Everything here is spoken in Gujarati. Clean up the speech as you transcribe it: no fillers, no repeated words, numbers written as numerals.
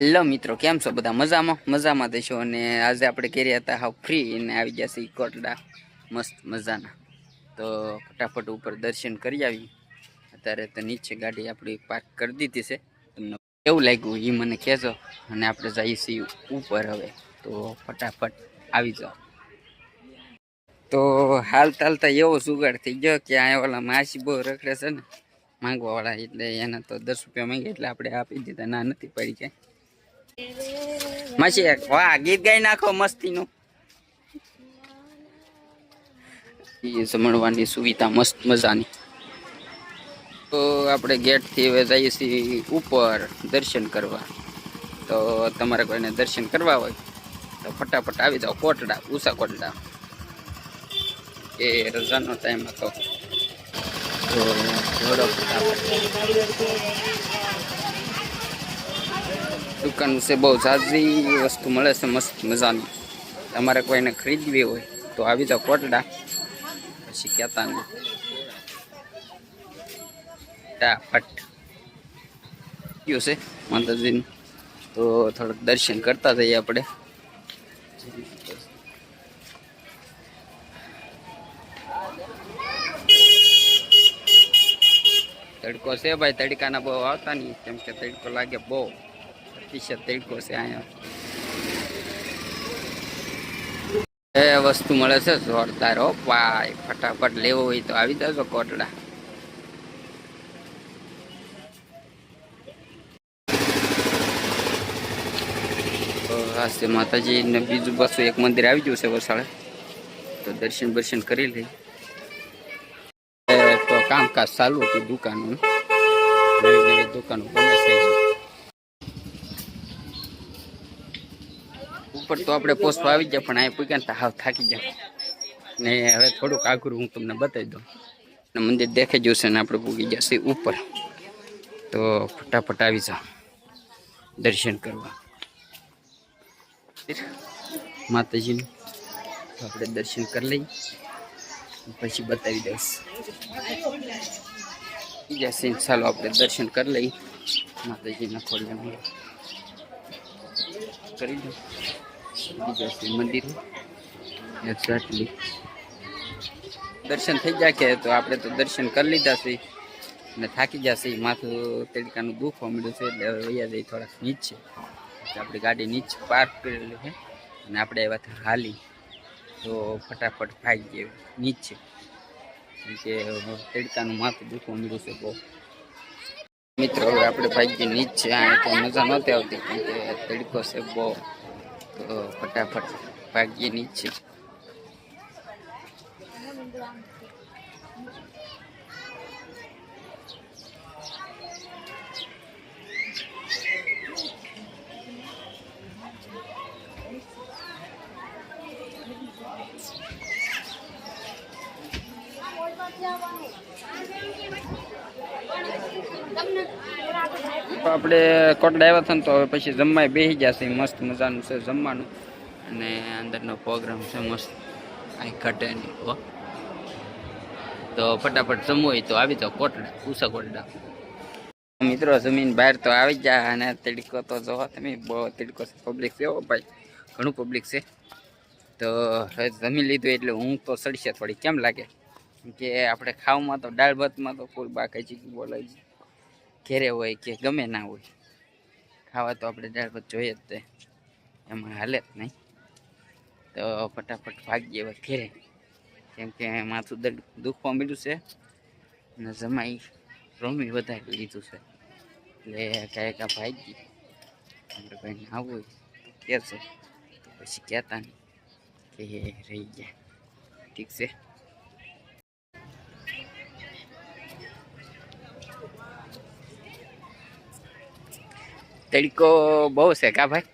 હેલો મિત્રો, કેમ છો બધા? મજામાં દેશો. અને આજે આપણે કર્યા હતા હાવ ફ્રી અને આવી ગયા છે કોટડા મસ્ત મજાના. તો ફટાફટ ઉપર દર્શન કરી આવી. અત્યારે તો નીચે ગાડી આપણી પાર્ક કરી દીધી છે. તમને કેવું લાગ્યું એ મને કહેજો. અને આપણે જઈએ છીએ ઉપર હવે. તો ફટાફટ આવી જાઓ. તો હાલતા એવો જુગાડ થઈ ગયો કે અહીંયા ઓલા માસી બહુ રખડે છે ને માંગવા વાળા, એટલે એને તો 10 રૂપિયા માંગે એટલે આપણે આપી દીધા. ના નથી પડી ક્યાંય. માસી વાહ, ગીત ગાઈ નાખો મસ્તીનું. એ જમણવાની સુવિધા મસ્ત મજાની. તો આપણે ગેટ થી હવે જઈએ છીએ ઉપર દર્શન કરવા. તો તમારે કોઈને દર્શન કરવા હોય તો ફટાફટ આવી જાઓ કોટડા, ઉષા કોટડા. એ રજાનો ટાઈમ હતો તો થોડો દુકાન છે, બહુ ઝાઝી વસ્તુ મળે છે મસ્ત મજાની. તમારે કોઈને ખરીદવી હોય તો આવી જાઓ કોટડા, પછી કહેતા નહીં. ફટાફટ ગયું છે માતાજીનું. તો થોડુંક દર્શન કરતા જઈએ આપણે. તડકો છે ભાઈ, તડકાના બહુ આવતા નહીં, કેમ કે તડકો લાગે બહુ અતિશય તડકો છે અહીંયા. એ વસ્તુ મળે છે જોરદાર હો ભાઈ. ફટાફટ લેવો હોય તો આવી જજો કોટડા. હાસ્ય માતાજી ને બીજું પાછું એક મંદિર આવી ગયું છે વસાળે, તો દર્શન કરી લઈ. તો કામકાજ ચાલુ હતું દુકાનનું, નવી દુકાનો બને છે. ઉપર તો આપણે પોસ્ટમાં આવી ગયા, પણ અહીંયા પૂગ્યા ને હાવ થાકી ગયા ને. હવે થોડુંક આઘરું હું તમને બતાવી દઉં. મંદિર દેખાઈ ગયું છે ને આપણે પૂગી ગયા છે ઉપર. તો ફટાફટ આવી જાઓ દર્શન કરવા માતાજીનું. આપણે દર્શન કરી લઈ પછી બતાવી દઈશ. બીજા સીન ચાલો આપણે દર્શન કરી લઈ માતાજીના ખોડિયામાં કરી દઉં. બીજા સીન મંદિર એક્ઝેક્ટલી દર્શન થઈ જાય કે તો આપણે તો દર્શન કરી લીધા છે ને થાકી જશે. માથું તડકાનું દુખવા મળ્યું છે એટલે હવે વૈયા જઈ થોડાક નીચે. આપણી ગાડી નીચે પાર્ક કરેલી છે અને આપણે એવા હાલી તો ફટાફટ ભાગી ગયે નીચે, કે તડકાનું માથું દુખવા મળ્યું છે બહુ. મિત્રો હવે આપણે ભાગીએ નીચે. આ તો મજા નહોતી આવતી કેમ કે તડકો છે બહુ. તો ફટાફટ ભાગીએ નીચે. આપણે કોટડા આવ્યા હતા ને તો હવે પછી જમવા બેસી જશે. મસ્ત મજાનું છે જમવાનું અને અંદરનો પ્રોગ્રામ છે મસ્ત, કાંઈ ઘટે નહીં. તો ફટાફટ જમવું હોય તો આવી જાઓ કોટડા, ઉષા કોટડા. મિત્રો જમીન બહાર તો આવી ગયા અને તડકો તો જોવો તમે, બહુ તડકો છે. પબ્લિક છે ભાઈ, ઘણું પબ્લિક છે. તો હવે જમી લીધું એટલે ઊંઘ તો ચડશે થોડી. કેમ લાગે કે આપણે ખાવામાં તો દાળ ભાતમાં તો ફૂલ બાકાજી બોલાય, ઘેરે હોય કે ગમે ના હોય, ખાવા તો આપણે દાળ ભાત જોઈએ જ તે, એમાં હાલે જ નહીં. તો ફટાફટ ભાગીએ હવે ઘેરે, કેમ કે માથું દુખવા મળ્યું છે અને જમાઈ રમી વધારી લીધું છે એટલે કાંઈ ભાગી. આપણે ભાઈને આવવું હોય તો કહેશે, તો પછી કહેતા નહીં કે રહી ગયા. ઠીક છે. તડકો બહુ છે કા ભાઈ?